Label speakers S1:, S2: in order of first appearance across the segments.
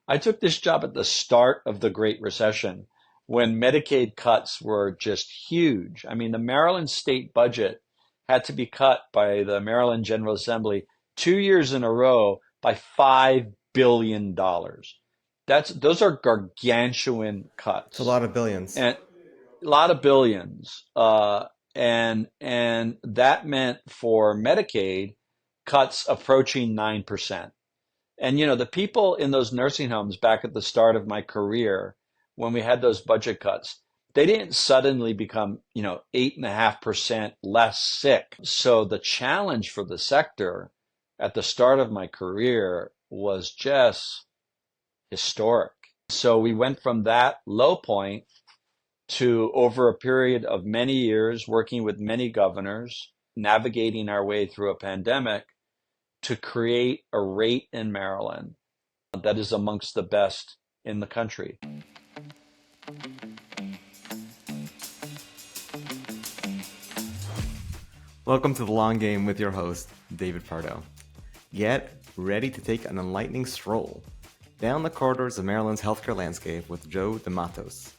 S1: I took this job at the start of the Great Recession when Medicaid cuts were just huge. I mean, the Maryland state budget had to be cut by the Maryland General Assembly 2 years in a row by $5 billion. Those are gargantuan
S2: It's a
S1: cuts
S2: lot of billions.
S1: and a lot of billions. And that meant for Medicaid cuts approaching 9%. And the people in those nursing homes back at the start of my career, when we had those budget cuts, they didn't suddenly become, 8.5% less sick. So the challenge for the sector at the start of my career was just historic. So we went from that low point to over a period of many years working with many governors, navigating our way through a pandemic to create a rate in Maryland that is amongst the best in the country.
S2: Welcome to The Long Game with your host, David Pardo. Get ready to take an enlightening stroll down the corridors of Maryland's healthcare landscape with Joe DeMattos,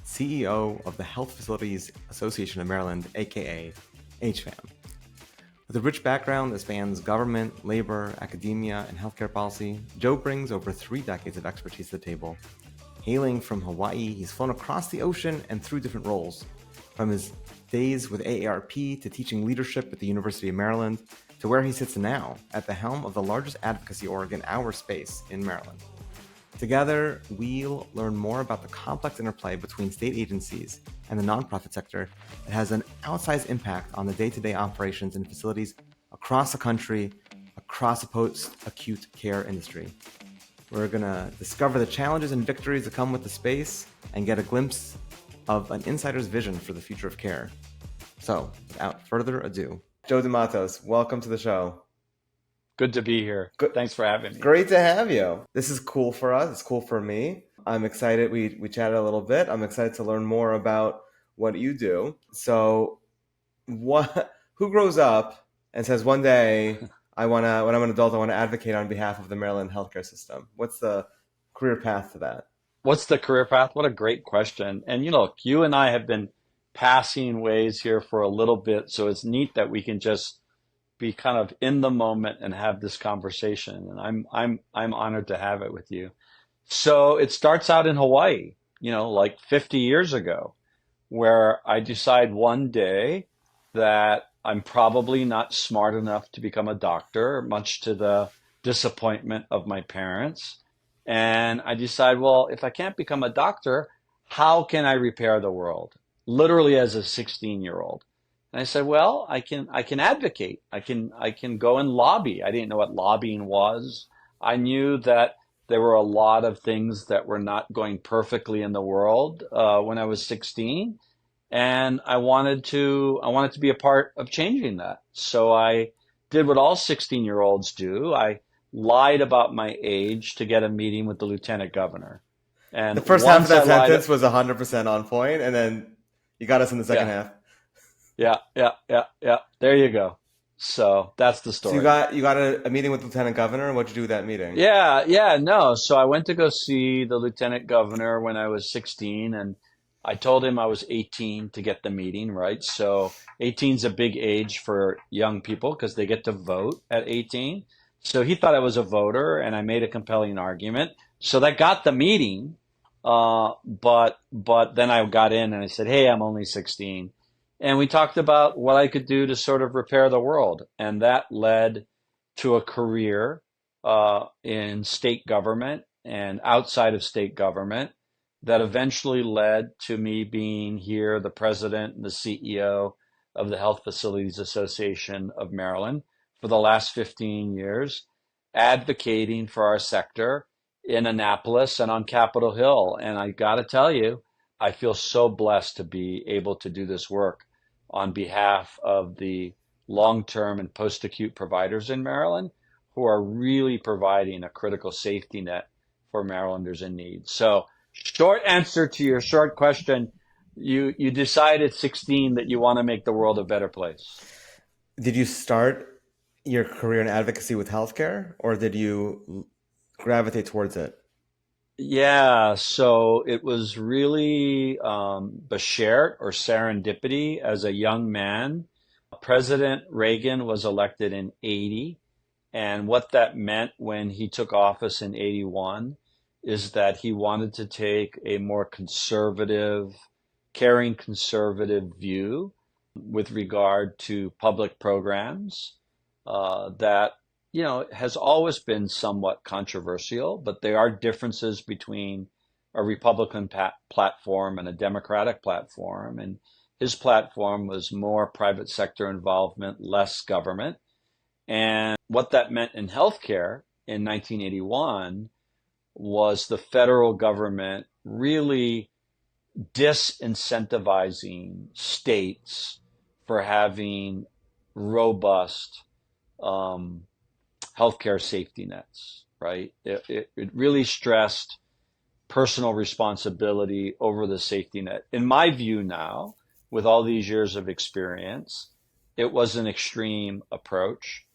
S2: CEO of the Health Facilities Association of Maryland, aka HFAM. With a rich background that spans government, labor, academia, and healthcare policy, Joe brings over 3 decades of expertise to the table. Hailing from Hawaii, he's flown across the ocean and through different roles, from his days with AARP to teaching leadership at the University of Maryland to where he sits now at the helm of the largest advocacy org in our space in Maryland. Together, we'll learn more about the complex interplay between state agencies and the nonprofit sector that has an outsized impact on the day-to-day operations in facilities across the country, across the post-acute care industry. We're going to discover the challenges and victories that come with the space and get a glimpse of an insider's vision for the future of care. So, without further ado, Joe DeMattos, welcome to the show.
S1: Good to be here.
S2: Good.
S1: Thanks for having me.
S2: Great to have you. This is cool for us. It's cool for me. I'm excited. We chatted a little bit. I'm excited to learn more about what you do. So, who grows up and says one day, when I'm an adult, I want to advocate on behalf of the Maryland healthcare system? What's the career path to that?
S1: What's the career path? What a great question. And you and I have been passing ways here for a little bit, so it's neat that we can just be kind of in the moment and have this conversation. And I'm honored to have it with you. So it starts out in Hawaii, like 50 years ago, where I decide one day that I'm probably not smart enough to become a doctor, much to the disappointment of my parents. And I decide, well, if I can't become a doctor, how can I repair the world? Literally as a 16-year-old. And I said, well, I can advocate. I can go and lobby. I didn't know what lobbying was. I knew that there were a lot of things that were not going perfectly in the world when I was 16, and I wanted to be a part of changing that. So I did what all 16-year-olds do. I lied about my age to get a meeting with the lieutenant governor. And
S2: the first half of
S1: once I
S2: that
S1: lied,
S2: sentence was 100% on point, and then you got us in the second half.
S1: Yeah. There you go. So that's the
S2: So
S1: story.
S2: you got a meeting with the lieutenant governor, and what'd you do with that meeting?
S1: No. So I went to go see the lieutenant governor when I was 16, and I told him I was 18 to get the meeting, right? So 18 is a big age for young people because they get to vote at 18. So he thought I was a voter, and I made a compelling argument. So that got the meeting, but then I got in and I said, hey, I'm only 16. And we talked about what I could do to sort of repair the world. And that led to a career in state government and outside of state government that eventually led to me being here, the president and the CEO of the Health Facilities Association of Maryland for the last 15 years, advocating for our sector in Annapolis and on Capitol Hill. And I got to tell you, I feel so blessed to be able to do this work on behalf of the long-term and post-acute providers in Maryland who are really providing a critical safety net for Marylanders in need. So, short answer to your short question, you decide at 16 that you want to make the world a better place.
S2: Did you start your career in advocacy with healthcare, or did you gravitate towards it?
S1: Yeah, so it was really Bashert or serendipity as a young man. President Reagan was elected in 80. And what that meant when he took office in 81 is that he wanted to take a more conservative, caring conservative view with regard to public programs that, has always been somewhat controversial, but there are differences between a Republican platform and a Democratic platform. And his platform was more private sector involvement, less government. And what that meant in healthcare in 1981 was the federal government really disincentivizing states for having robust um, healthcare safety nets, right? It really stressed personal responsibility over the safety net. In my view now, with all these years of experience, it was an extreme approach.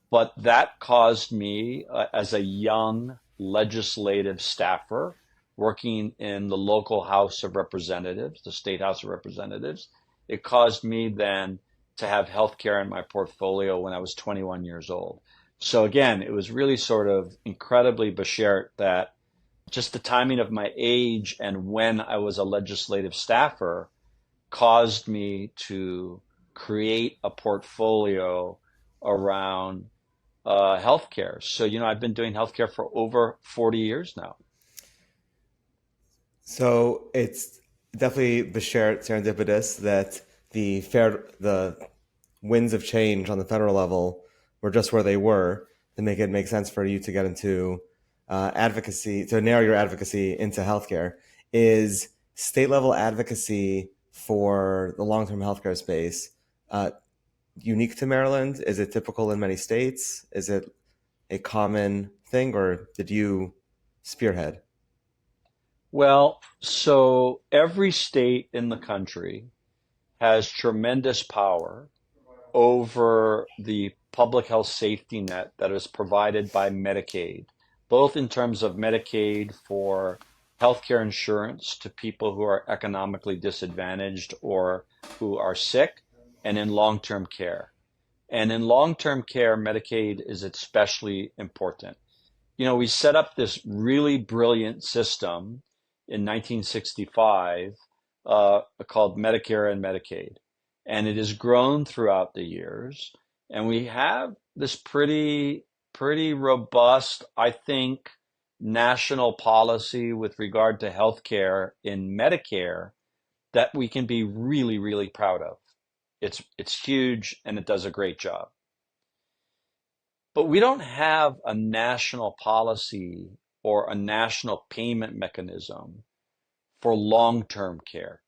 S1: But that caused me, as a young legislative staffer working in the local House of Representatives, the State House of Representatives, it caused me then to have healthcare in my portfolio when I was 21 years old. So again, it was really sort of incredibly Bashert that just the timing of my age and when I was a legislative staffer caused me to create a portfolio around healthcare. So, I've been doing healthcare for over 40 years now.
S2: So it's definitely serendipitous that the winds of change on the federal level were just where they were to make it make sense for you to get into advocacy, to narrow your advocacy into healthcare. Is state level advocacy for the long term healthcare space uh, unique to Maryland? Is it typical in many states? Is it a common thing, or did you spearhead?
S1: Well, so every state in the country has tremendous power over the public health safety net that is provided by Medicaid, both in terms of Medicaid for healthcare insurance to people who are economically disadvantaged or who are sick, and in long-term care. And in long-term care, Medicaid is especially important. We set up this really brilliant system in 1965 called Medicare and Medicaid. And it has grown throughout the years. And we have this pretty robust, I think, national policy with regard to healthcare in Medicare that we can be really, really proud of. It's huge and it does a great job. But we don't have a national policy or a national payment mechanism for long-term care.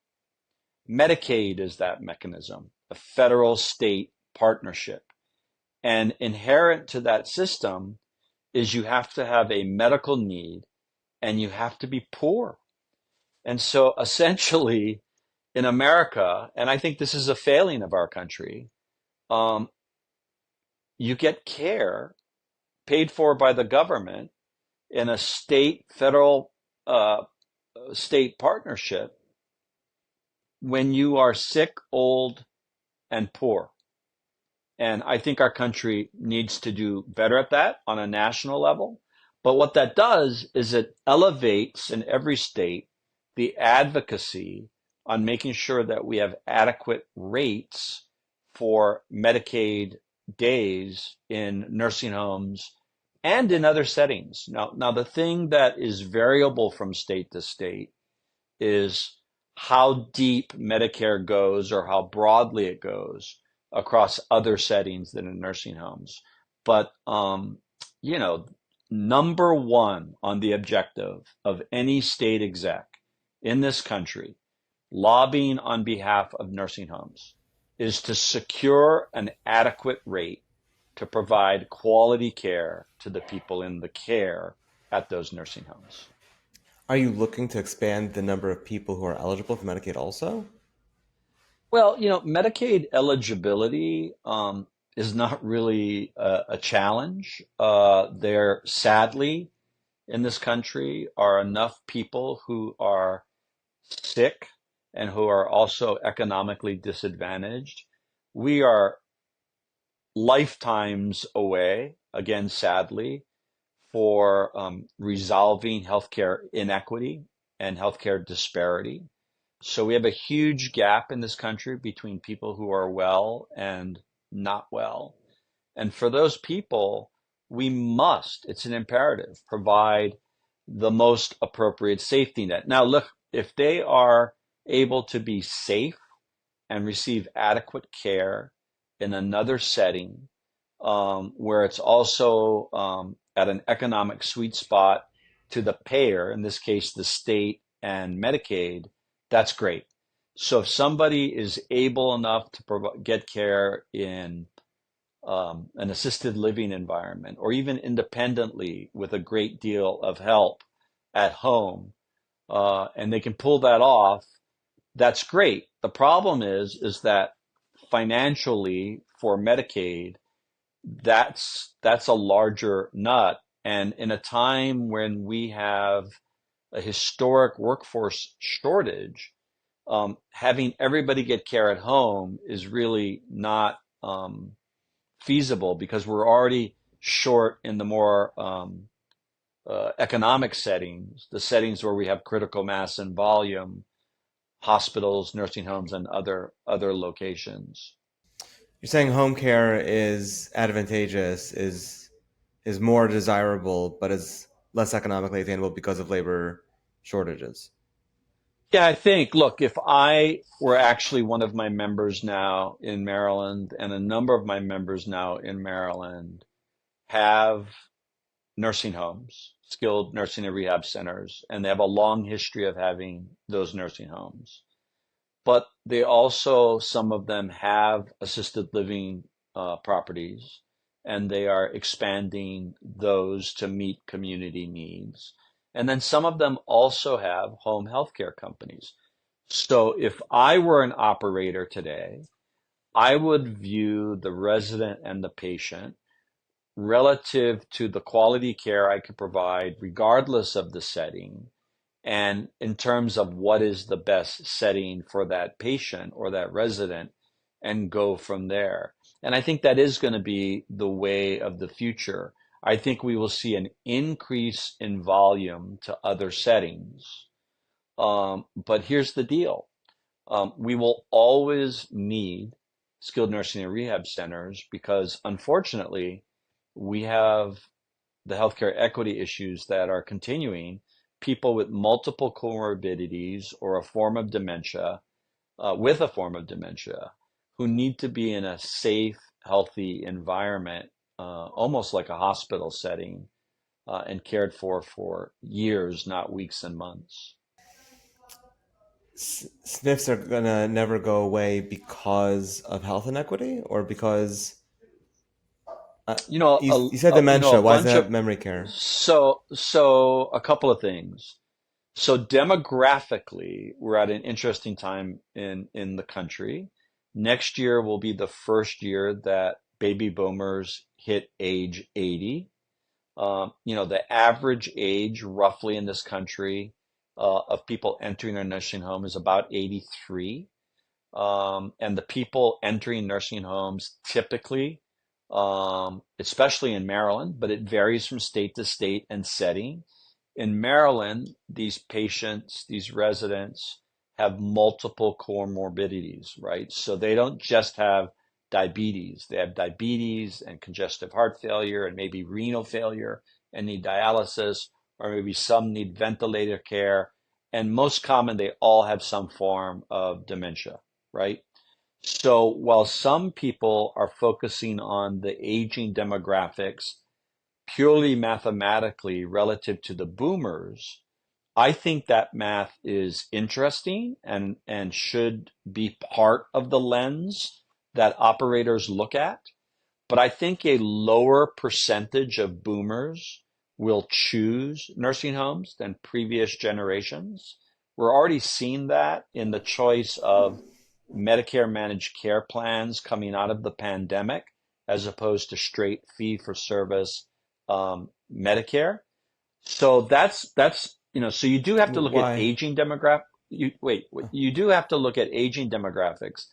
S1: Medicaid is that mechanism, a federal state partnership. And inherent to that system is you have to have a medical need and you have to be poor. And so essentially in America, and I think this is a failing of our country, um, you get care paid for by the government in a federal, uh, state partnership when you are sick, old, and poor. And I think our country needs to do better at that on a national level. But what that does is it elevates in every state the advocacy on making sure that we have adequate rates for Medicaid days in nursing homes and in other settings. Now the thing that is variable from state to state is how deep Medicare goes or how broadly it goes across other settings than in nursing homes. But, you know, number one on the objective of any state exec in this country lobbying on behalf of nursing homes is to secure an adequate rate to provide quality care to the people in the care at those nursing homes.
S2: Are you looking to expand the number of people who are eligible for Medicaid also?
S1: Well, Medicaid eligibility is not really a challenge. There, sadly, in this country are enough people who are sick and who are also economically disadvantaged. We are lifetimes away, again, sadly, for resolving healthcare inequity and healthcare disparity. So we have a huge gap in this country between people who are well and not well. And for those people, we must, it's an imperative, provide the most appropriate safety net. Now, look, if they are able to be safe and receive adequate care in another setting, where it's also at an economic sweet spot to the payer, in this case, the state and Medicaid, that's great. So if somebody is able enough to get care in an assisted living environment or even independently with a great deal of help at home, and they can pull that off, that's great. The problem is that financially for Medicaid, that's a larger nut. And in a time when we have a historic workforce shortage, having everybody get care at home is really not feasible because we're already short in the more economic settings, the settings where we have critical mass and volume, hospitals, nursing homes, and other locations.
S2: You're saying home care is advantageous, is more desirable, but is less economically attainable because of labor shortages.
S1: Yeah, I think, look, if I were actually one of my members now in Maryland, and a number of my members now in Maryland have nursing homes, skilled nursing and rehab centers, and they have a long history of having those nursing homes. But they also, some of them have assisted living properties, and they are expanding those to meet community needs. And then some of them also have home healthcare companies. So if I were an operator today, I would view the resident and the patient relative to the quality care I could provide, regardless of the setting, and in terms of what is the best setting for that patient or that resident, and go from there. And I think that is going to be the way of the future. I think we will see an increase in volume to other settings. But here's the deal. We will always need skilled nursing and rehab centers because unfortunately, we have the healthcare equity issues that are continuing. People with multiple comorbidities or a form of dementia, with a form of dementia, who need to be in a safe, healthy environment, almost like a hospital setting, and cared for years, not weeks and months.
S2: SNFs are gonna never go away because of health inequity, or because uh,
S1: You know,
S2: you said
S1: a
S2: dementia. Why does it
S1: bunch
S2: have
S1: of
S2: memory care?
S1: so a couple of things. So demographically, we're at an interesting time in the country. Next year will be the first year that baby boomers hit age 80. The average age roughly in this country of people entering a nursing home is about 83. And the people entering nursing homes typically, especially in Maryland, but it varies from state to state and setting. In Maryland, these patients, these residents have multiple comorbidities, right? So they don't just have diabetes, they have diabetes and congestive heart failure and maybe renal failure and need dialysis, or maybe some need ventilator care. And most common, they all have some form of dementia, right? So while some people are focusing on the aging demographics purely mathematically relative to the boomers, I think that math is interesting and should be part of the lens that operators look at. But I think a lower percentage of boomers will choose nursing homes than previous generations. We're already seeing that in the choice of Medicare managed care plans coming out of the pandemic, as opposed to straight fee for service Medicare. So that's so you do have to look at
S2: Why?
S1: aging demographic. You do have to look at aging demographics.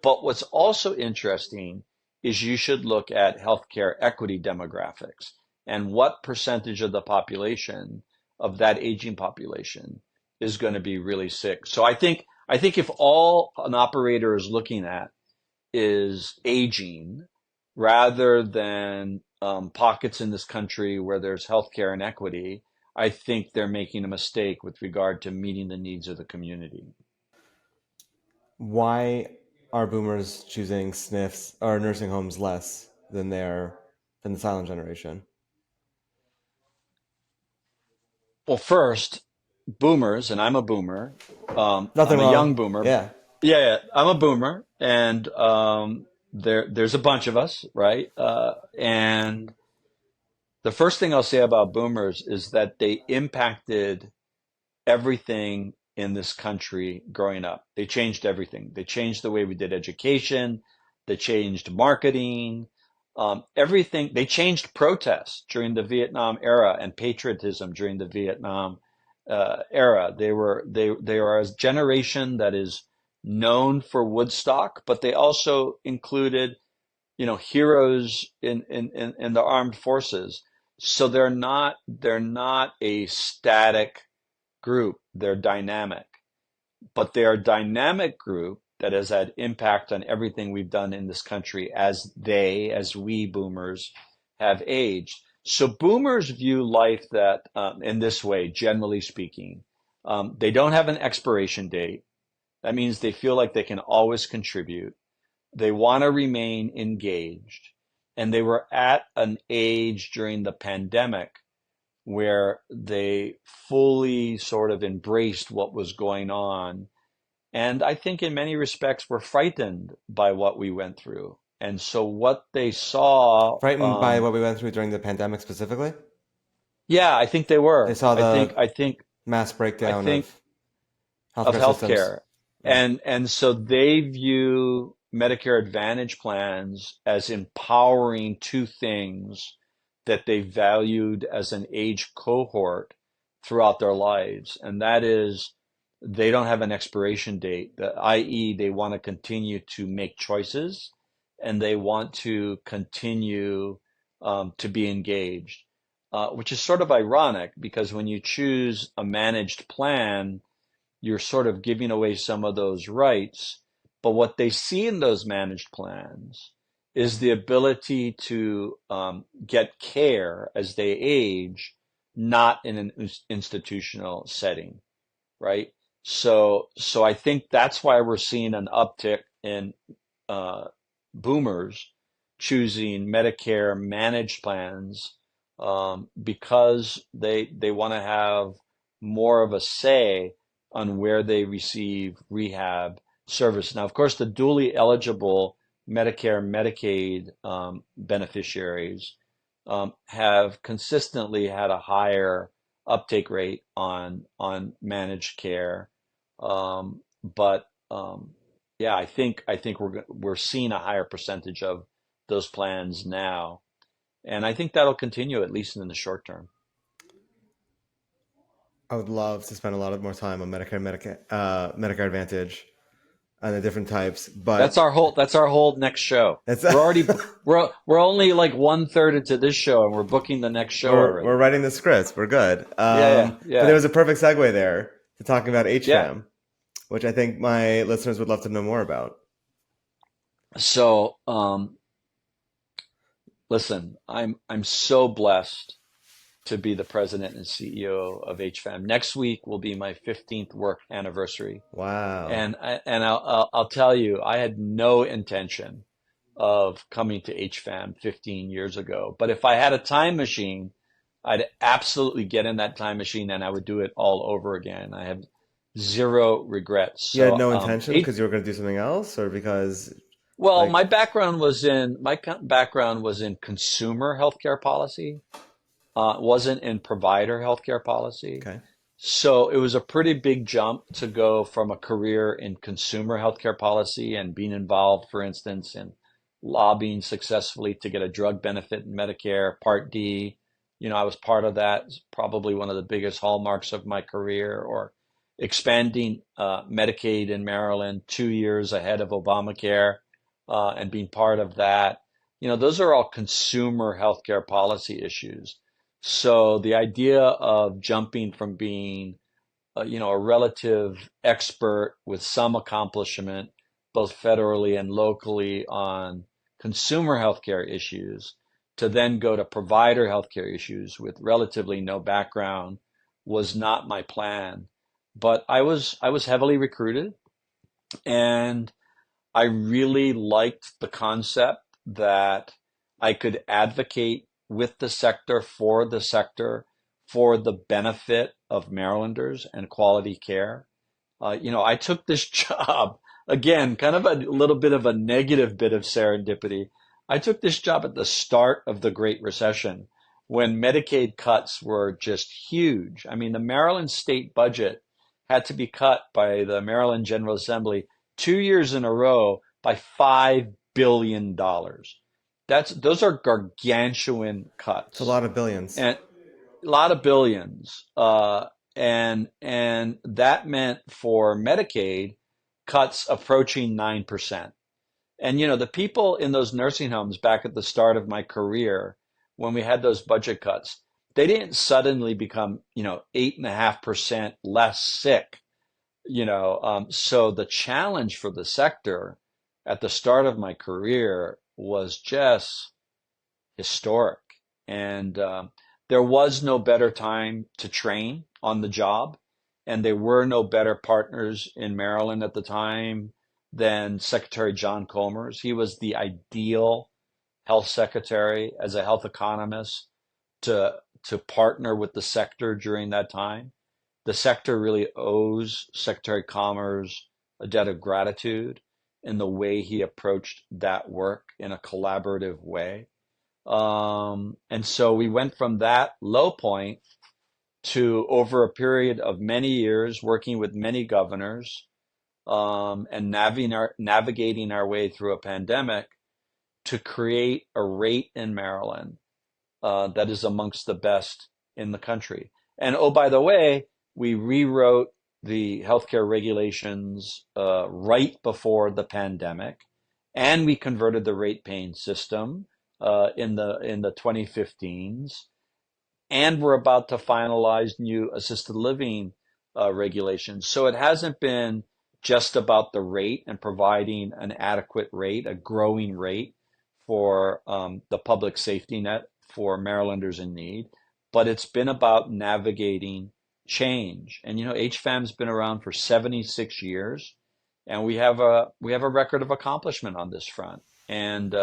S1: But what's also interesting is you should look at healthcare equity demographics and what percentage of the population of that aging population is going to be really sick. So I think if all an operator is looking at is aging rather than pockets in this country where there's healthcare inequity, I think they're making a mistake with regard to meeting the needs of the community.
S2: Why are boomers choosing SNFs or nursing homes less than the silent generation?
S1: Well, first, boomers, and I'm a boomer.
S2: Nothing
S1: I'm a
S2: wrong.
S1: young boomer.
S2: Yeah.
S1: Yeah, yeah, I'm a boomer, and there's a bunch of us, right? And the first thing I'll say about boomers is that they impacted everything in this country growing up. They changed everything. They changed the way we did education. They changed marketing. Everything. They changed protests during the Vietnam era and patriotism during the Vietnam era. They are a generation that is known for Woodstock, but they also included heroes in the armed forces. So they're not a static group. They're dynamic, but they're a dynamic group that has had impact on everything we've done in this country as we boomers have aged. So boomers view life that in this way, generally speaking, they don't have an expiration date. That means they feel like they can always contribute. They want to remain engaged. And they were at an age during the pandemic where they fully sort of embraced what was going on. And I think in many respects were frightened by what we went through. And so what they saw,
S2: Frightened by what we went through during the pandemic specifically?
S1: yeah, I think they
S2: They
S1: were.
S2: saw
S1: I think,
S2: the
S1: I think,
S2: mass
S1: I
S2: breakdown
S1: think
S2: of
S1: of
S2: healthcare systems.
S1: healthcare.
S2: Yeah.
S1: And so they view Medicare Advantage plans as empowering two things that they valued as an age cohort throughout their lives. And that is they don't have an expiration date, i.e., they want to continue to make choices and they want to continue to be engaged, which is sort of ironic because when you choose a managed plan, you're sort of giving away some of those rights. But what they see in those managed plans is the ability to get care as they age, not in an institutional setting, right? So I think that's why we're seeing an uptick in uh, boomers choosing Medicare managed plans because they want to have more of a say on where they receive rehab service. Now, of course, the dually eligible Medicare and Medicaid beneficiaries have consistently had a higher uptake rate on managed care. But yeah, I think we're seeing a higher percentage of those plans now, and I think that'll continue at least in the short term.
S2: I would love to spend a lot more time on Medicare Advantage and the different types,
S1: That's
S2: but
S1: our whole that's our whole next show.
S2: it's
S1: We're only like one third into this show, and we're booking the next show
S2: we're
S1: already.
S2: writing the scripts. We're good.
S1: Yeah, yeah,
S2: But there
S1: yeah,
S2: was a perfect segue there to talking about
S1: yeah.
S2: HFAM, which I think my listeners would love to know more about.
S1: So, listen, I'm so blessed to be the president and CEO of HFAM. Next week will be my 15th work anniversary.
S2: Wow.
S1: And I'll tell you, I had no intention of coming to HFAM 15 years ago. But if I had a time machine, I'd absolutely get in that time machine and I would do it all over again. I have zero regrets.
S2: You had
S1: So,
S2: no intention because you were going to do something else, or because
S1: well,
S2: like
S1: my background was in consumer healthcare policy. Wasn't in provider healthcare policy.
S2: okay,
S1: So it was a pretty big jump to go from a career in consumer healthcare policy and being involved, for instance, in lobbying successfully to get a drug benefit in Medicare Part D, I was part of that. It's probably one of the biggest hallmarks of my career, or expanding Medicaid in Maryland 2 years ahead of Obamacare, and being part of that. Those are all consumer healthcare policy issues. So the idea of jumping from being a relative expert with some accomplishment, both federally and locally, on consumer healthcare issues, to then go to provider healthcare issues with relatively no background was not my plan. But I was heavily recruited, and I really liked the concept that I could advocate with the sector, for the benefit of Marylanders and quality care. I took this job, again, kind of a little bit of a negative bit of serendipity. I took this job at the start of the Great Recession, when Medicaid cuts were just huge. I mean, the Maryland state budget had to be cut by the Maryland General Assembly 2 years in a row by $5 billion. Those are gargantuan
S2: It's a
S1: cuts,
S2: lot of billions.
S1: and a lot of billions. And that meant for Medicaid cuts approaching 9%. And the people in those nursing homes back at the start of my career, when we had those budget cuts, they didn't suddenly become 8.5% less sick. So the challenge for the sector at the start of my career was just historic. And there was no better time to train on the job. And there were no better partners in Maryland at the time than Secretary John Colmers. He was the ideal health secretary as a health economist to partner with the sector during that time. The sector really owes Secretary Colmers a debt of gratitude in the way he approached that work in a collaborative way. And so we went from that low point to, over a period of many years, working with many governors, and navigating our way through a pandemic, to create a rate in Maryland that is amongst the best in the country. And oh, by the way, we rewrote the healthcare regulations right before the pandemic, and we converted the rate paying system in the 2015s, and we're about to finalize new assisted living regulations. So it hasn't been just about the rate and providing an adequate rate, a growing rate for the public safety net for Marylanders in need, but it's been about navigating change. And HFAM's been around for 76 years, and we have a record of accomplishment on this front. And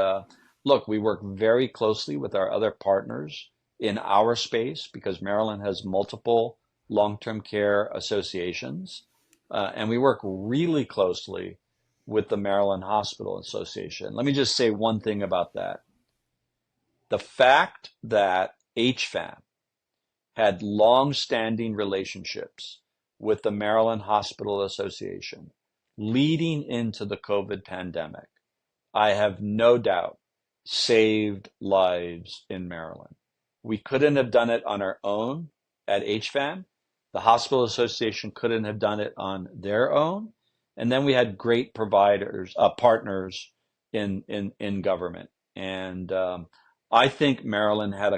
S1: look, we work very closely with our other partners in our space, because Maryland has multiple long-term care associations, and we work really closely with the Maryland Hospital Association. Let me just say one thing about that. The fact that HFAM had long-standing relationships with the Maryland Hospital Association leading into the COVID pandemic, I have no doubt, saved lives in Maryland. We couldn't have done it on our own at HFAM. The Hospital Association couldn't have done it on their own. And then we had great providers, partners in government. And I think Maryland had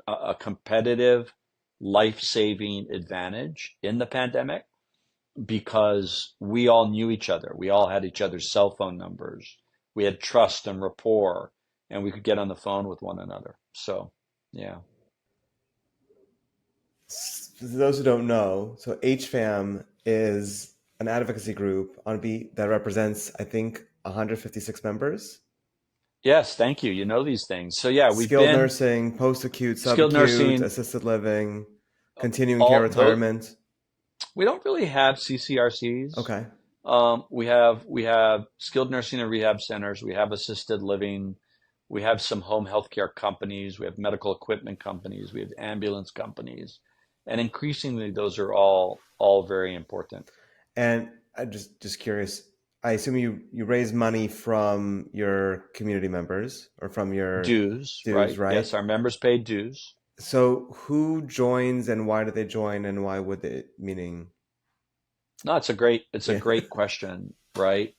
S1: a competitive, life-saving advantage in the pandemic, because we all knew each other. We all had each other's cell phone numbers. We had trust and rapport, and we could get on the phone with one another. So, yeah.
S2: For those who don't know, so HFAM is an advocacy group on beat that represents, I think, 156 members.
S1: Yes, thank you. You know these things. So yeah, we've
S2: Skilled
S1: been
S2: nursing, post-acute,
S1: skilled
S2: subacute,
S1: nursing,
S2: assisted living, continuing care
S1: all those.
S2: retirement.
S1: We don't really have CCRCs.
S2: Okay.
S1: We have skilled nursing and rehab centers. We have assisted living. We have some home healthcare companies. We have medical equipment companies. We have ambulance companies, and increasingly, those are all very important.
S2: And I just curious, I assume you raise money from your community members or from your
S1: Dues,
S2: dues,
S1: right?
S2: right?
S1: Yes, our members pay dues.
S2: So who joins and why do they join and why would they, meaning,
S1: No, it's a
S2: yeah.
S1: great question, right?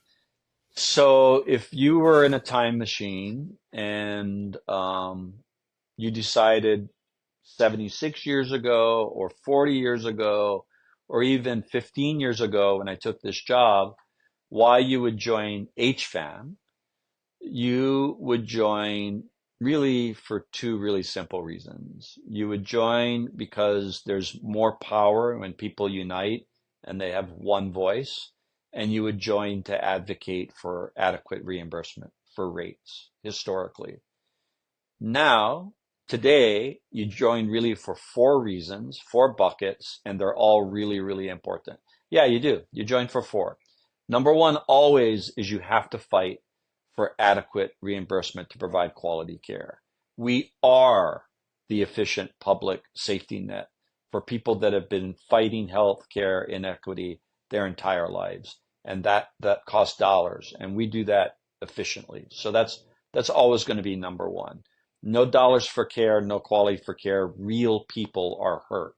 S1: So if you were in a time machine and you decided 76 years ago or 40 years ago or even 15 years ago when I took this job, why you would join HFAM, you would join really for two really simple reasons. You would join because there's more power when people unite and they have one voice, and you would join to advocate for adequate reimbursement for rates historically. Now, today, you join really for four reasons, four buckets, and they're all really, really important. Yeah, you do. You join for four. Number one always is you have to fight for adequate reimbursement to provide quality care. We are the efficient public safety net for people that have been fighting healthcare inequity their entire lives. And that costs dollars. And we do that efficiently. So that's always going to be number one. No dollars for care, no quality for care. Real people are hurt.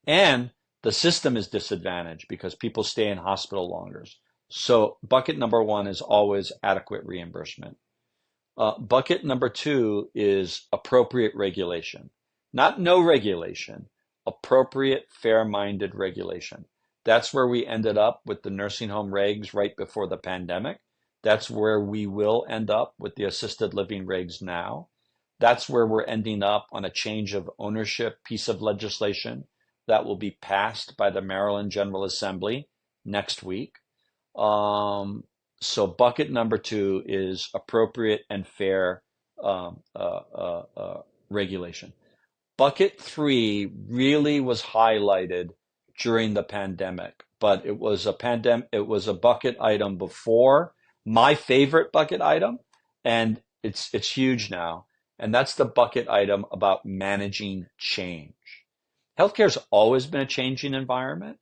S1: And the system is disadvantaged because people stay in hospital longer. So bucket number one is always adequate reimbursement. Bucket number two is appropriate regulation, not no regulation, appropriate, fair-minded regulation. That's where we ended up with the nursing home regs right before the pandemic. That's where we will end up with the assisted living regs now. That's where we're ending up on a change of ownership piece of legislation that will be passed by the Maryland General Assembly next week. So bucket number two is appropriate and fair regulation. Bucket three really was highlighted during the pandemic, but it was a bucket item before my favorite bucket item, and it's huge now. And that's the bucket item about managing change. Healthcare's always been a changing environment,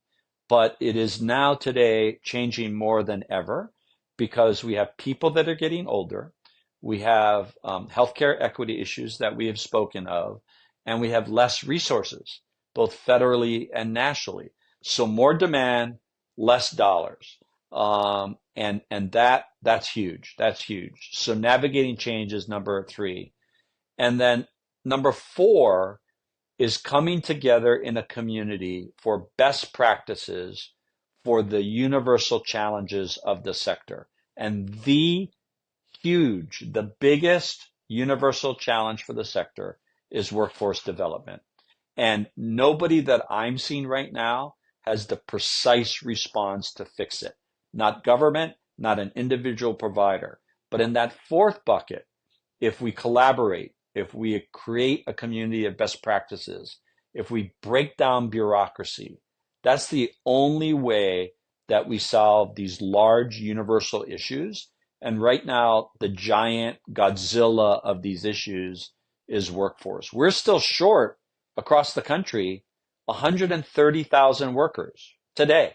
S1: but it is now today changing more than ever because we have people that are getting older. We have healthcare equity issues that we have spoken of, and we have less resources, both federally and nationally. So more demand, less dollars. And that's huge. That's huge. So navigating change is number three. And then number four is coming together in a community for best practices for the universal challenges of the sector. And the biggest universal challenge for the sector is workforce development. And nobody that I'm seeing right now has the precise response to fix it. Not government, not an individual provider. But in that fourth bucket, if we collaborate, if we create a community of best practices, if we break down bureaucracy, that's the only way that we solve these large universal issues. And right now, the giant Godzilla of these issues is workforce. We're still short across the country 130,000 workers today.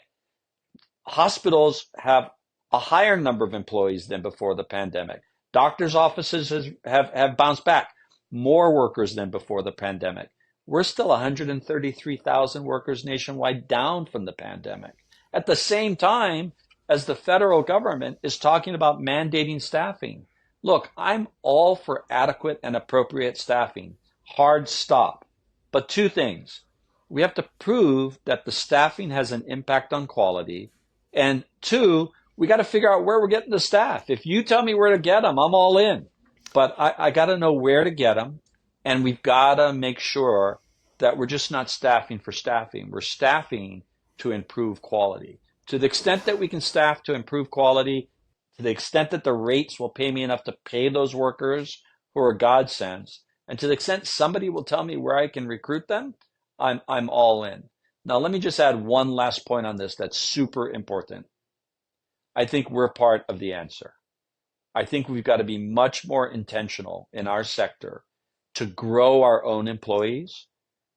S1: Hospitals have a higher number of employees than before the pandemic. Doctors' offices have bounced back, more workers than before the pandemic. We're still 133,000 workers nationwide down from the pandemic. At the same time as the federal government is talking about mandating staffing. Look, I'm all for adequate and appropriate staffing. Hard stop. But two things. We have to prove that the staffing has an impact on quality. And two, we got to figure out where we're getting the staff. If you tell me where to get them, I'm all in. But I got to know where to get them. And we've got to make sure that we're just not staffing for staffing. We're staffing to improve quality. To the extent that we can staff to improve quality, to the extent that the rates will pay me enough to pay those workers who are godsends, and to the extent somebody will tell me where I can recruit them, I'm all in. Now, let me just add one last point on this that's super important. I think we're part of the answer. I think we've got to be much more intentional in our sector to grow our own employees,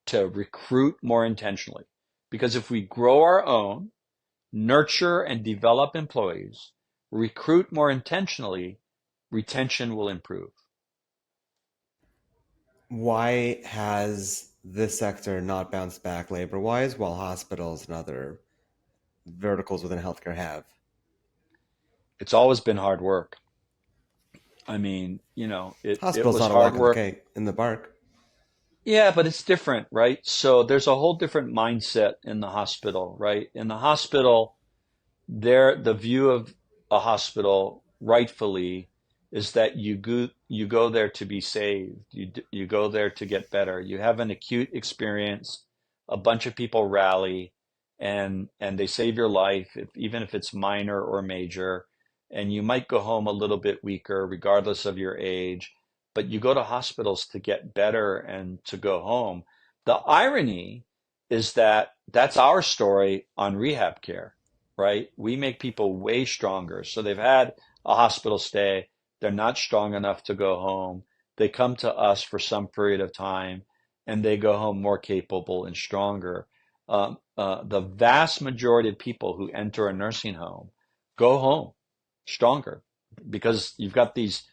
S1: to recruit more intentionally. Because if we grow our own, nurture and develop employees, recruit more intentionally, retention will improve.
S2: Why has this sector not bounced back labor-wise while hospitals and other verticals within healthcare have?
S1: It's always been hard work. I mean, it
S2: Hospital's
S1: was
S2: not a
S1: hard
S2: walk in the
S1: work.
S2: cake in the park.
S1: Yeah, but it's different, right? So there's a whole different mindset in the hospital, right? In the hospital, the view of a hospital rightfully is that you go there to be saved. You go there to get better. You have an acute experience, a bunch of people rally, and they save your life, even if it's minor or major, and you might go home a little bit weaker regardless of your age, but you go to hospitals to get better and to go home. The irony is that that's our story on rehab care, right? We make people way stronger. So they've had a hospital stay. They're not strong enough to go home. They come to us for some period of time and they go home more capable and stronger. The vast majority of people who enter a nursing home go home stronger because you've got these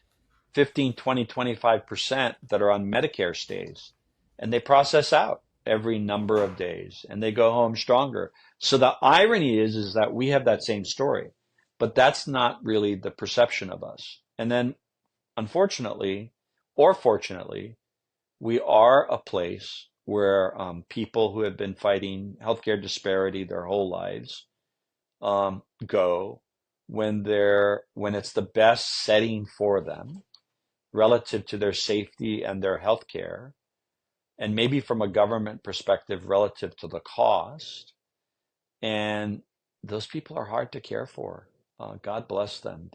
S1: 15, 20, 25% that are on Medicare stays and they process out every number of days and they go home stronger. So the irony is that we have that same story, but that's not really the perception of us. And then unfortunately or fortunately, we are a place where people who have been fighting healthcare disparity their whole lives go when it's the best setting for them relative to their safety and their health care, and maybe from a government perspective relative to the cost. And those people are hard to care for. God bless them.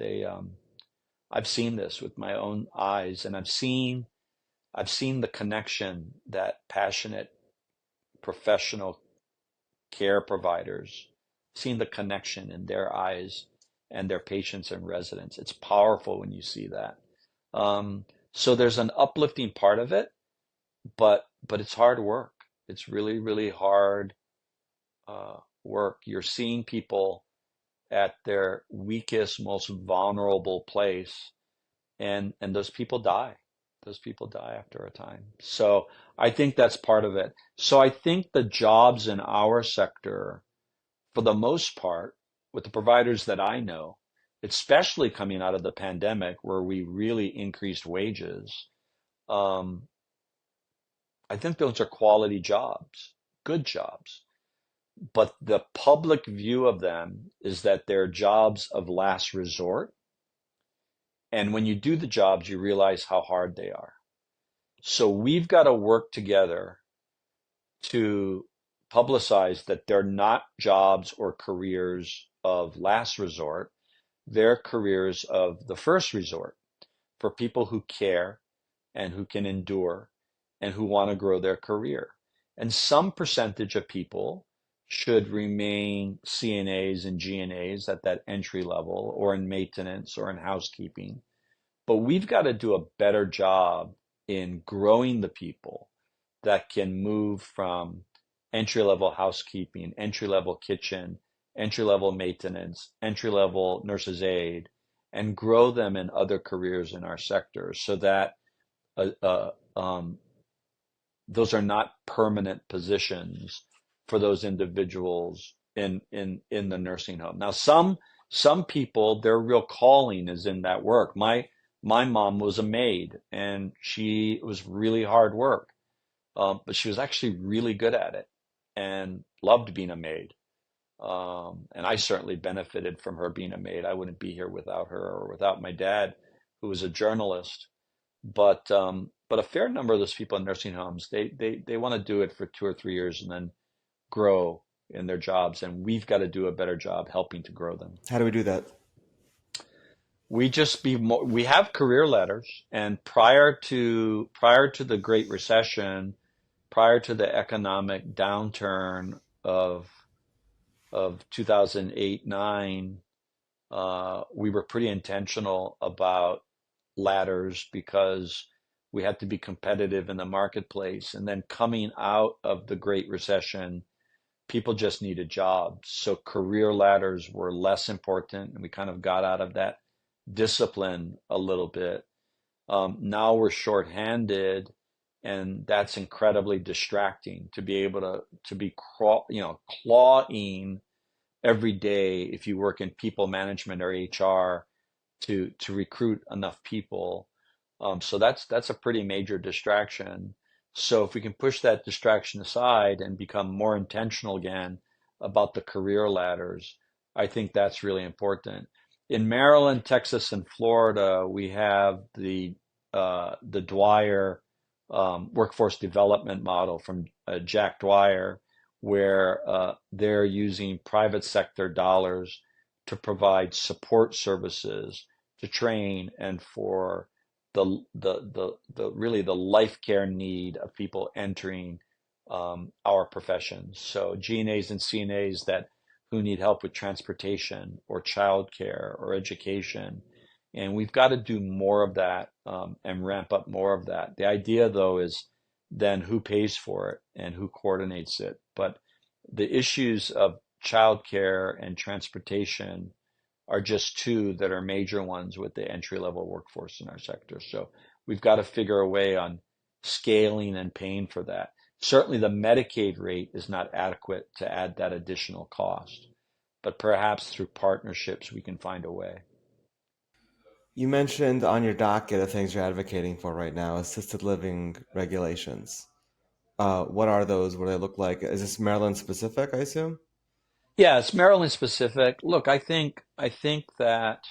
S1: I've seen this with my own eyes, and I've seen the connection that passionate professional care providers, seen the connection in their eyes and their patients and residents. It's powerful when you see that. Um, so there's an uplifting part of it, but it's hard work. It's really, really hard work. You're seeing people at their weakest, most vulnerable place, and those people die. Those people die after a time. So I think that's part of it. So I think the jobs in our sector, for the most part, with the providers that I know, especially coming out of the pandemic where we really increased wages, um, I think those are quality jobs, good jobs. But the public view of them is that they're jobs of last resort. And when you do the jobs, you realize how hard they are. So we've got to work together to publicize that they're not jobs or careers of last resort. They're careers of the first resort for people who care and who can endure and who want to grow their career. And some percentage of people should remain CNAs and GNAs at that entry level or in maintenance or in housekeeping. But we've got to do a better job in growing the people that can move from entry level housekeeping, entry level kitchen, entry level maintenance, entry level nurse's aide, and grow them in other careers in our sector so that uh, uh, um, those are not permanent positions for those individuals in the nursing home. Now, some people, their real calling is in that work. My mom was a maid, and she was really hard work, but she was actually really good at it and loved being a maid. And I certainly benefited from her being a maid. I wouldn't be here without her or without my dad, who was a journalist. But a fair number of those people in nursing homes, they want to do it for 2 or 3 years and then grow in their jobs, and we've got to do a better job helping to grow them.
S2: How do we do that?
S1: We have career ladders, and prior to the Great Recession, prior to the economic downturn of 2008, 9, we were pretty intentional about ladders because we had to be competitive in the marketplace. And then coming out of the Great Recession, people just needed jobs. So career ladders were less important, and we kind of got out of that discipline a little bit. Now we're shorthanded, and that's incredibly distracting to be able to be clawing every day if you work in people management or HR to recruit enough people. So that's a pretty major distraction. So if we can push that distraction aside and become more intentional again about the career ladders, I think that's really important. In Maryland, Texas, and Florida, we have the Dwyer workforce development model from Jack Dwyer, where they're using private sector dollars to provide support services to train and for the really the life care need of people entering our professions. So GNAs and CNAs that who need help with transportation or childcare or education. And we've got to do more of that and ramp up more of that. The idea, though, is then who pays for it and who coordinates it. But the issues of childcare and transportation are just two that are major ones with the entry level workforce in our sector. So we've got to figure a way on scaling and paying for that. Certainly the Medicaid rate is not adequate to add that additional cost, but perhaps through partnerships we can find a way.
S2: You mentioned on your docket of things you're advocating for right now, assisted living regulations. What are those? What do they look like? Is this Maryland specific, I assume?
S1: Yeah, it's Maryland specific. Look, I think that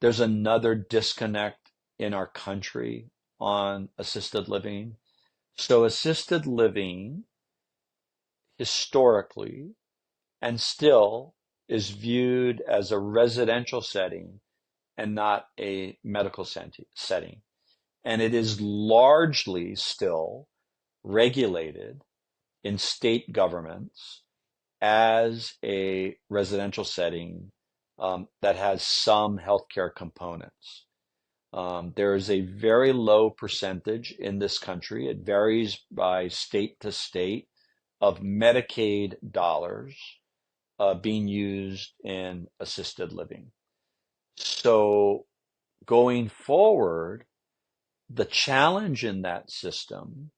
S1: there's another disconnect in our country on assisted living. So assisted living historically and still is viewed as a residential setting and not a medical setting. And it is largely still regulated in state governments as a residential setting that has some healthcare components. There is a very low percentage in this country, it varies by state to state, of Medicaid dollars being used in assisted living. So going forward, the challenge in that system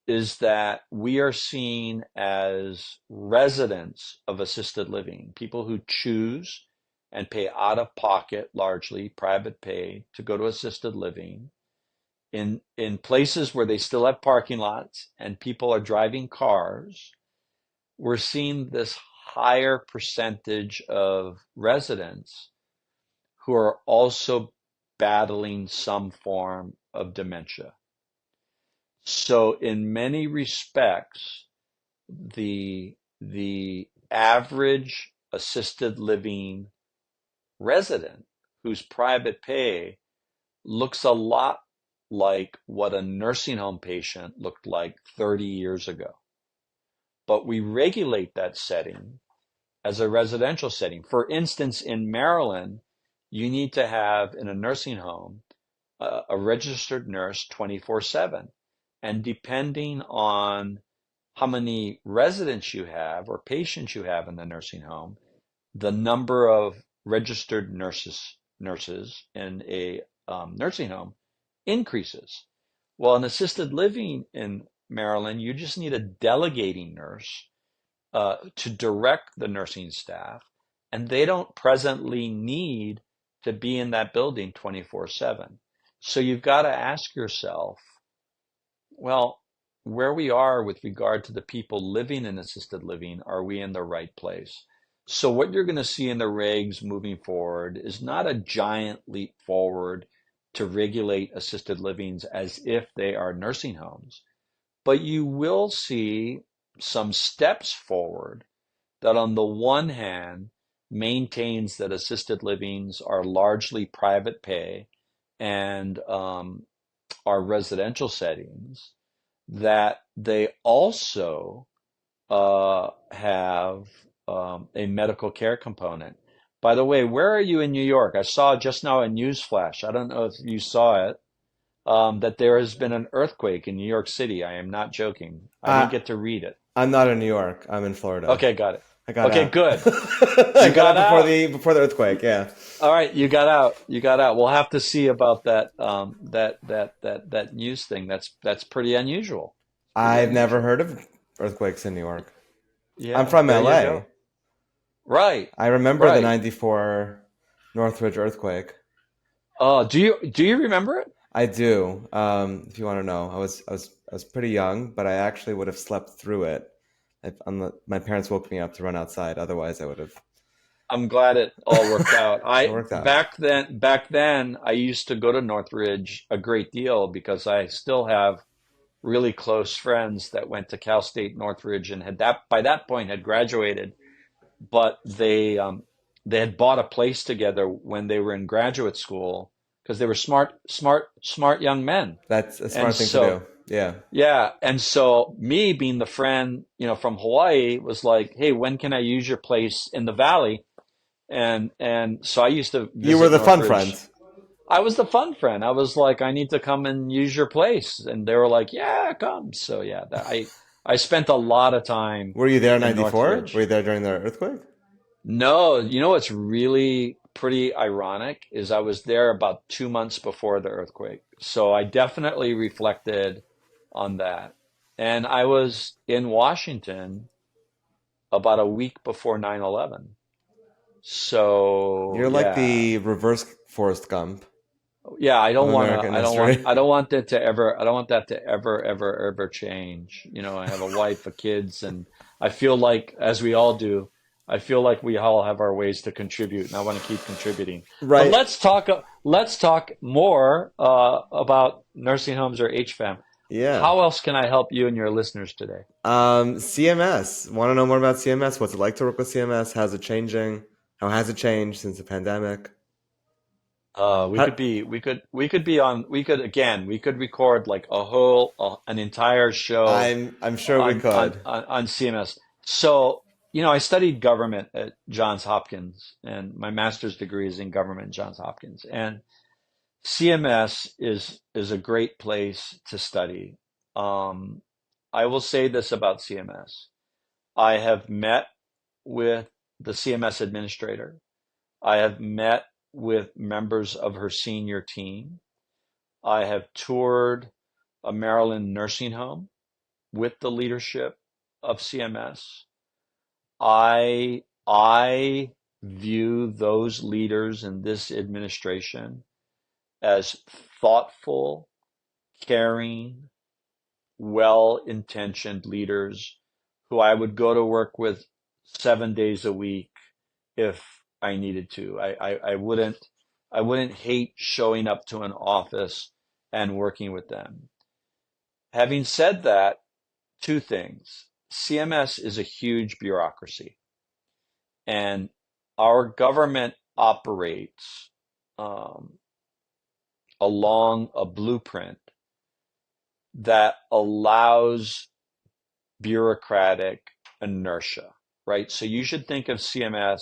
S1: is that we are seen as residents of assisted living, people who choose and pay out of pocket, largely private pay, to go to assisted living in places where they still have parking lots and people are driving cars. We're seeing this higher percentage of residents who are also battling some form of dementia. So in many respects, the average assisted living resident whose private pay looks a lot like what a nursing home patient looked like 30 years ago. But we regulate that setting as a residential setting. For instance, in Maryland, you need to have in a nursing home a registered nurse 24/7. And depending on how many residents you have or patients you have in the nursing home, the number of registered nurses in a nursing home increases. Well, in assisted living in Maryland, you just need a delegating nurse to direct the nursing staff, and they don't presently need to be in that building 24/7. So you've got to ask yourself, well, where we are with regard to the people living in assisted living, are we in the right place? So what you're going to see in the regs moving forward is not a giant leap forward to regulate assisted livings as if they are nursing homes, but you will see some steps forward that on the one hand maintains that assisted livings are largely private pay and are residential settings, that they also have a medical care component. By the way, where are you in New York? I saw just now a news flash. I don't know if you saw it, that there has been an earthquake in New York City. I am not joking. I didn't
S2: Uh,
S1: get to read it.
S2: I'm not in New York. I'm in Florida.
S1: Okay, got it.
S2: I got
S1: Okay,
S2: out.
S1: good.
S2: I
S1: You
S2: got out
S1: got out.
S2: before the earthquake. Yeah.
S1: All right, you got out. You got out. We'll have to see about that that news thing. That's pretty unusual. It's pretty
S2: I've never
S1: unusual.
S2: heard of earthquakes in New York. I'm
S1: Yeah,
S2: from
S1: there you
S2: LA.
S1: go. Right.
S2: I remember the
S1: Right.
S2: '94 Northridge earthquake.
S1: Do you remember it?
S2: I do. If you want to know, I was pretty young, but I actually would have slept through it. If my parents woke me up to run outside. Otherwise, I would have.
S1: I'm glad it all worked out.
S2: It
S1: I
S2: worked out.
S1: back then I used to go to Northridge a great deal because I still have really close friends that went to Cal State Northridge and had that by that point had graduated, but they had bought a place together when they were in graduate school because they were smart young men.
S2: That's a
S1: And
S2: smart thing to do.
S1: so
S2: Yeah.
S1: yeah, and so me being the friend, from Hawaii was like, "Hey, when can I use your place in the valley?" And so I used to
S2: You were
S1: visit
S2: the fun
S1: Northridge.
S2: friend.
S1: I was the fun friend. I was like, I need to come and use your place, and they were like, yeah, come. So yeah, I spent a lot of time
S2: Were you there in
S1: in
S2: '94? Were
S1: Northridge.
S2: you there during the earthquake?
S1: No, what's really pretty ironic is I was there about 2 months before the earthquake. So I definitely reflected on that. And I was in Washington about a week before 9/11. So
S2: You're like
S1: yeah.
S2: the reverse Forrest Gump
S1: Yeah, I
S2: of
S1: don't want to,
S2: American history.
S1: I don't want that to ever change. I have a wife, a kids, and I feel like, as we all do, I feel like we all have our ways to contribute, and I want to keep contributing. But
S2: Right.
S1: let's talk more about nursing homes or HFAM.
S2: Yeah.
S1: How else can I help you and your listeners today?
S2: CMS. Want to know more about CMS? What's it like to work with CMS? How's it changing? How has it changed since the pandemic?
S1: We
S2: How,
S1: could be, we could record like an entire show
S2: I'm sure we could.
S1: on CMS. So, I studied government at Johns Hopkins, and my master's degree is in government at Johns Hopkins. And CMS is a great place to study. Um, I will say this about CMS. I have met with the CMS administrator. I have met with members of her senior team. I have toured a Maryland nursing home with the leadership of CMS. I view those leaders in this administration as thoughtful, caring, well-intentioned leaders who I would go to work with 7 days a week if I needed to. I wouldn't hate showing up to an office and working with them. Having said that, two things. CMS is a huge bureaucracy, and our government operates um, along a blueprint that allows bureaucratic inertia, right? So you should think of CMS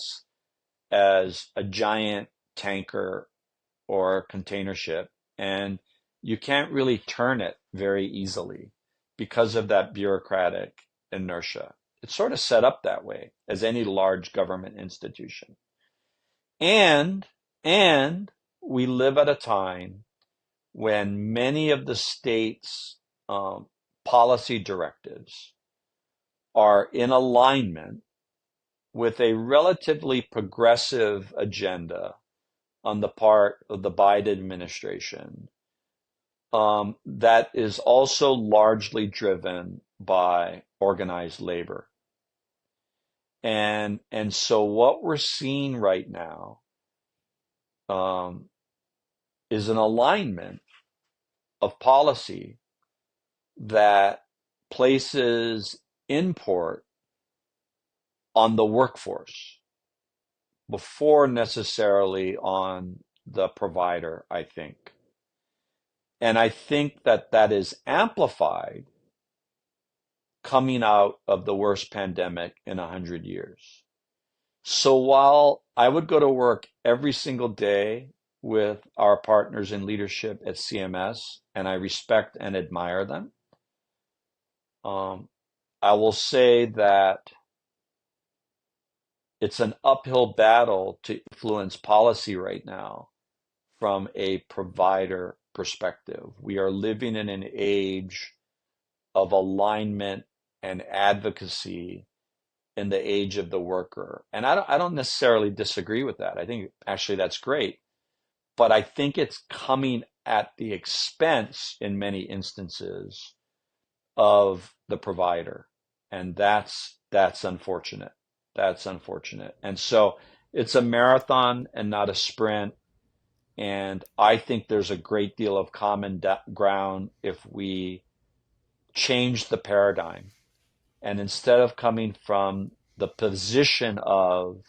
S1: as a giant tanker or container ship, and you can't really turn it very easily because of that bureaucratic inertia. It's sort of set up that way as any large government institution. And and we live at a time when many of the state's policy directives are in alignment with a relatively progressive agenda on the part of the Biden administration, that is also largely driven by organized labor. And so what we're seeing right now um, is an alignment of policy that places import on the workforce before necessarily on the provider, I think. And I think that that is amplified coming out of the worst pandemic in 100 years. So while I would go to work every single day with our partners in leadership at CMS, and I respect and admire them, um, I will say that it's an uphill battle to influence policy right now from a provider perspective. We are living in an age of alignment and advocacy in the age of the worker. And I don't necessarily disagree with that. I think actually that's great. But I think it's coming at the expense in many instances of the provider. And that's unfortunate. That's unfortunate. And so it's a marathon and not a sprint. And I think there's a great deal of common ground if we change the paradigm. And instead of coming from the position of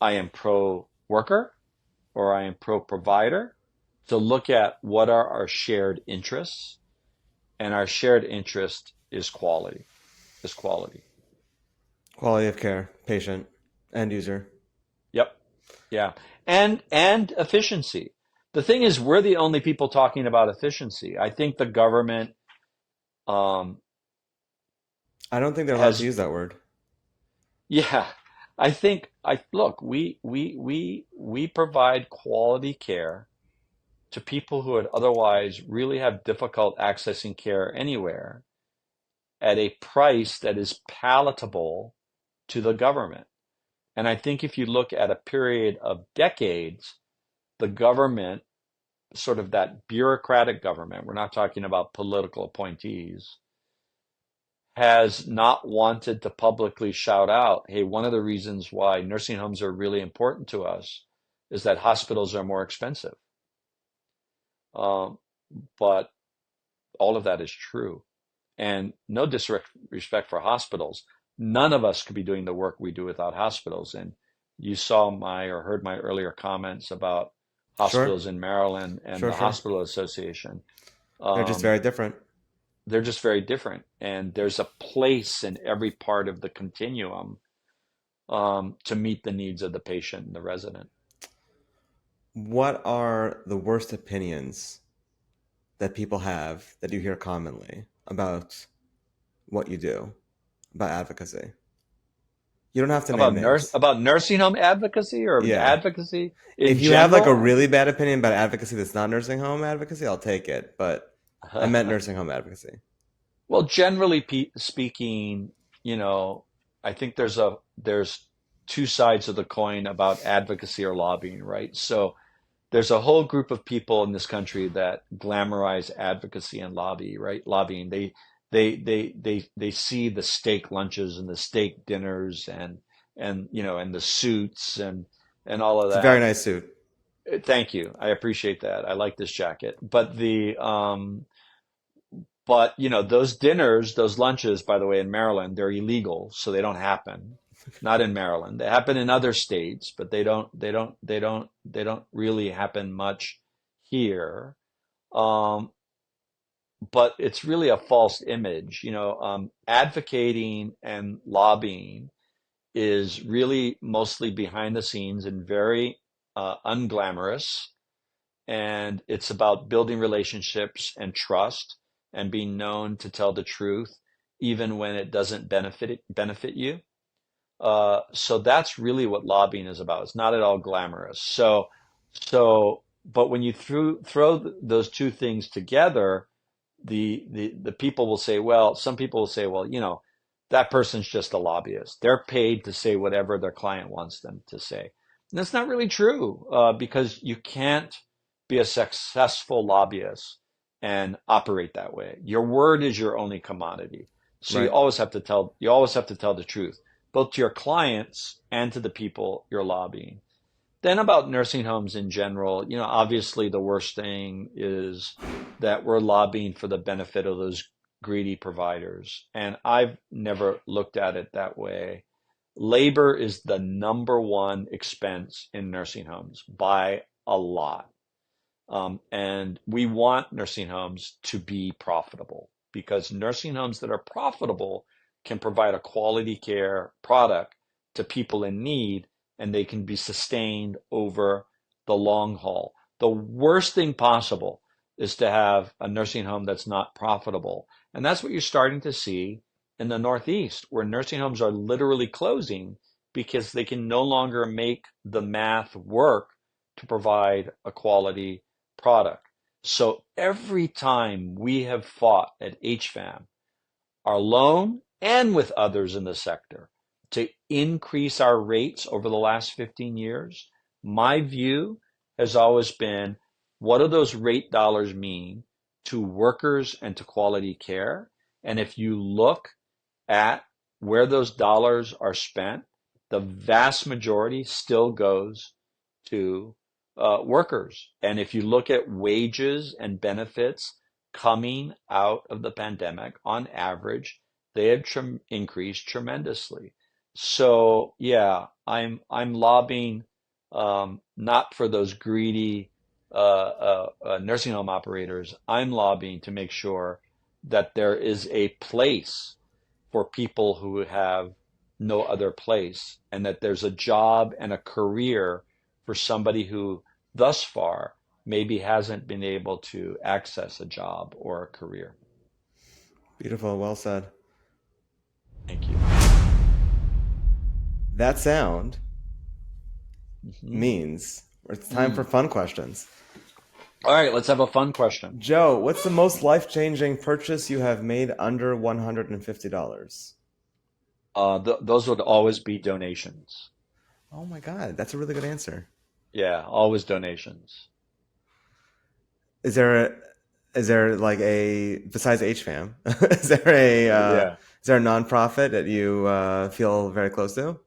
S1: I am pro worker or I am pro provider, to look at what are our shared interests. And our shared interest is quality, is quality.
S2: Quality of care, patient, end user.
S1: Yep. Yeah. And efficiency. The thing is, we're the only people talking about efficiency. I think the government um,
S2: I don't think they're allowed to
S1: has,
S2: use that word.
S1: yeah, I think I look, we provide quality care to people who would otherwise really have difficult accessing care anywhere at a price that is palatable to the government. And I think if you look at a period of decades, the government, sort of that bureaucratic government, we're not talking about political appointees, has not wanted to publicly shout out, hey, one of the reasons why nursing homes are really important to us is that hospitals are more expensive. Um, but all of that is true. And no disrespect for hospitals. None of us could be doing the work we do without hospitals. And you saw my or heard my earlier comments about
S2: Sure,
S1: hospitals in Maryland and
S2: sure,
S1: the
S2: sure.
S1: Hospital Association.
S2: They're just
S1: Um,
S2: very different.
S1: they're just very different. And there's a place in every part of the continuum to meet the needs of the patient and the resident.
S2: What are the worst opinions that people have that you hear commonly about what you do, about advocacy? You don't have to name names.
S1: About nursing home advocacy or
S2: Yeah.
S1: advocacy in
S2: If you have like a
S1: general.
S2: really bad opinion about advocacy that's not nursing home advocacy, I'll take it. But I meant nursing home advocacy.
S1: Well, generally speaking, you know, I think there's two sides of the coin about advocacy or lobbying, right? So there's a whole group of people in this country that glamorize advocacy and lobbying. They see the steak lunches and the steak dinners and and the suits and all of
S2: It's a very
S1: that.
S2: nice suit.
S1: Thank you. I appreciate that. I like this jacket. But those dinners, those lunches, by the way, in Maryland, they're illegal, so they don't happen. Not in Maryland. They happen in other states, but they don't really happen much here. Um, but it's really a false image. Advocating and lobbying is really mostly behind the scenes and very unglamorous, and it's about building relationships and trust and being known to tell the truth even when it doesn't benefit you. So that's really what lobbying is about. It's not at all glamorous. But when you throw those two things together, the people will say, well, some people will say, well, that person's just a lobbyist. They're paid to say whatever their client wants them to say. And that's not really true, because you can't be a successful lobbyist and operate that way. Your word is your only commodity. So
S2: Right.
S1: you always have to tell the truth, both to your clients and to the people you're lobbying. Then about nursing homes in general, obviously the worst thing is that we're lobbying for the benefit of those greedy providers. And I've never looked at it that way. Labor is the number one expense in nursing homes by a lot. And we want nursing homes to be profitable because nursing homes that are profitable can provide a quality care product to people in need, and they can be sustained over the long haul. The worst thing possible is to have a nursing home that's not profitable. And that's what you're starting to see in the Northeast, where nursing homes are literally closing because they can no longer make the math work to provide a quality product. So every time we have fought at HFAM, alone and with others in the sector, to increase our rates over the last 15 years, my view has always been, what do those rate dollars mean to workers and to quality care? And if you look at where those dollars are spent, the vast majority still goes to workers. And if you look at wages and benefits coming out of the pandemic, on average, they have increased tremendously. So yeah, I'm lobbying, not for those greedy nursing home operators. I'm lobbying to make sure that there is a place for people who have no other place, and that there's a job and a career for somebody who thus far maybe hasn't been able to access a job or a career.
S2: Beautiful. Well said.
S1: Thank you.
S2: That sound
S1: Hmm.
S2: means it's time for fun questions.
S1: All right, let's have a fun question.
S2: Joe, what's the most life-changing purchase you have made under $150?
S1: Those would always be donations.
S2: Oh my God, that's a really good answer.
S1: Yeah, always donations.
S2: Is there a, is there like a besides HFAM?
S1: Yeah.
S2: Is there a nonprofit that you feel very close to?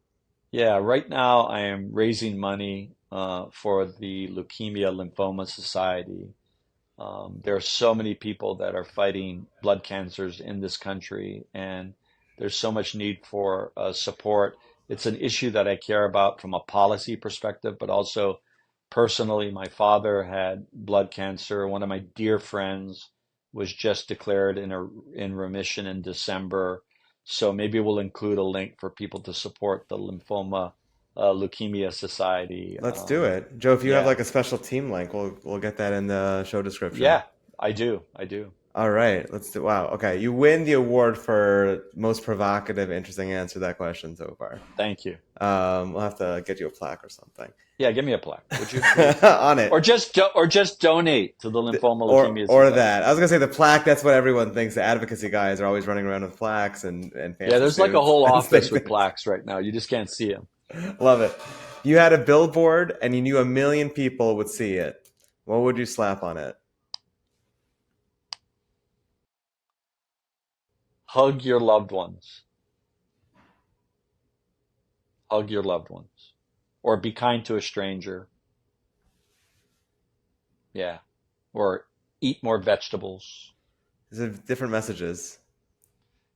S1: Yeah, right now I am raising money for the Leukemia Lymphoma Society. There are so many people that are fighting blood cancers in this country, and there's so much need for support. It's an issue that I care about from a policy perspective, but also personally. My father had blood cancer. One of my dear friends was just declared in remission in December. So maybe we'll include a link for people to support the Lymphoma Leukemia Society.
S2: Let's do it, Joe. If you have
S1: Yeah,
S2: like a special team link, we'll get that in the show description.
S1: yeah, I do. I do.
S2: All right, let's do. Wow. Okay, you win the award for most provocative, interesting answer to that question so far.
S1: Thank you.
S2: We'll have to get you a plaque or something
S1: Yeah, give me a plaque, would you please?
S2: on it,
S1: Or just donate to the Lymphoma Leukemia
S2: or
S1: Society.
S2: that. I was gonna say the plaque. That's what everyone thinks. The advocacy guys are always running around with plaques and
S1: Yeah,
S2: fancy
S1: there's like a
S2: suits
S1: whole
S2: and
S1: office with
S2: things.
S1: plaques right now. You just can't see them.
S2: Love it. You had a billboard and you knew 1 million people would see it. What would you slap on it?
S1: Hug your loved ones. Hug your loved ones. Or be kind to a stranger. Yeah. Or eat more vegetables.
S2: These are different messages.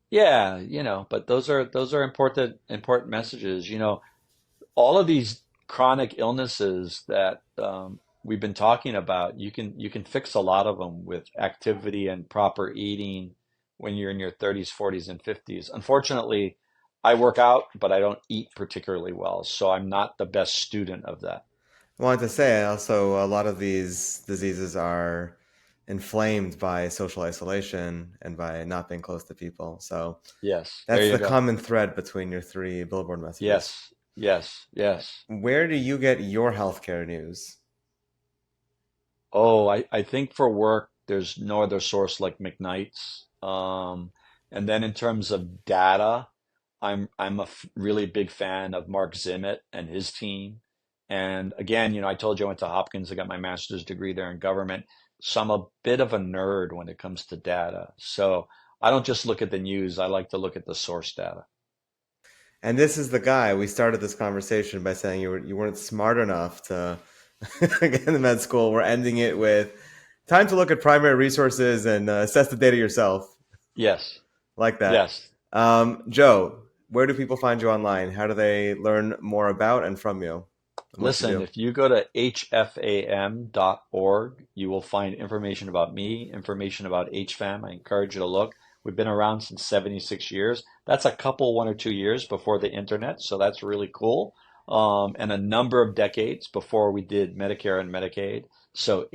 S1: Yeah, but those are important messages. All of these chronic illnesses that we've been talking about, you can fix a lot of them with activity and proper eating when you're in your 30s, 40s, and 50s. Unfortunately, I work out, but I don't eat particularly well, so I'm not the best student of that.
S2: I wanted to say also a lot of these diseases are inflamed by social isolation and by not being close to people. So
S1: Yes, there
S2: that's
S1: you
S2: the
S1: go.
S2: common thread between your three billboard messages.
S1: Yes, yes, yes.
S2: Where do you get your healthcare news?
S1: Oh, I think for work, there's no other source like McKnight's. And then in terms of data, I'm a really big fan of Mark Zimmett and his team. And again, I told you I went to Hopkins. I got my master's degree there in government. So I'm a bit of a nerd when it comes to data. So I don't just look at the news. I like to look at the source data.
S2: And this is the guy. We started this conversation by saying you weren't smart enough to get into med school. We're ending it with time to look at primary resources and assess the data yourself.
S1: Yes,
S2: Like that.
S1: yes.
S2: Joe, where do people find you online? How do they learn more about and from you and what you
S1: Listen,
S2: do?
S1: if you go to hfam.org, you will find information about me, information about HFAM. I encourage you to look. We've been around since 76 years. That's a couple, 1 or 2 years before the internet, so that's really cool. And a number of decades before we did Medicare and Medicaid. So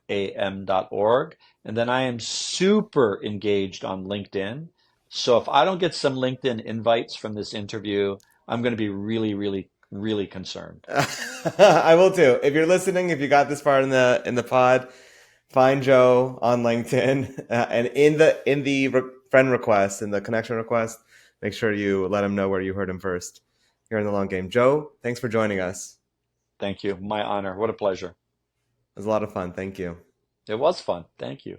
S1: hfam.org. And then I am super engaged on LinkedIn. So if I don't get some LinkedIn invites from this interview, I'm going to be really, really, really concerned.
S2: I will too. If you're listening, if you got this far in the pod, find Joe on LinkedIn and in the friend request, in the connection request, make sure you let him know where you heard him first here in the long game. Joe, thanks for joining us.
S1: Thank you. My honor. What a pleasure.
S2: It was a lot of fun. Thank you.
S1: It was fun. Thank you.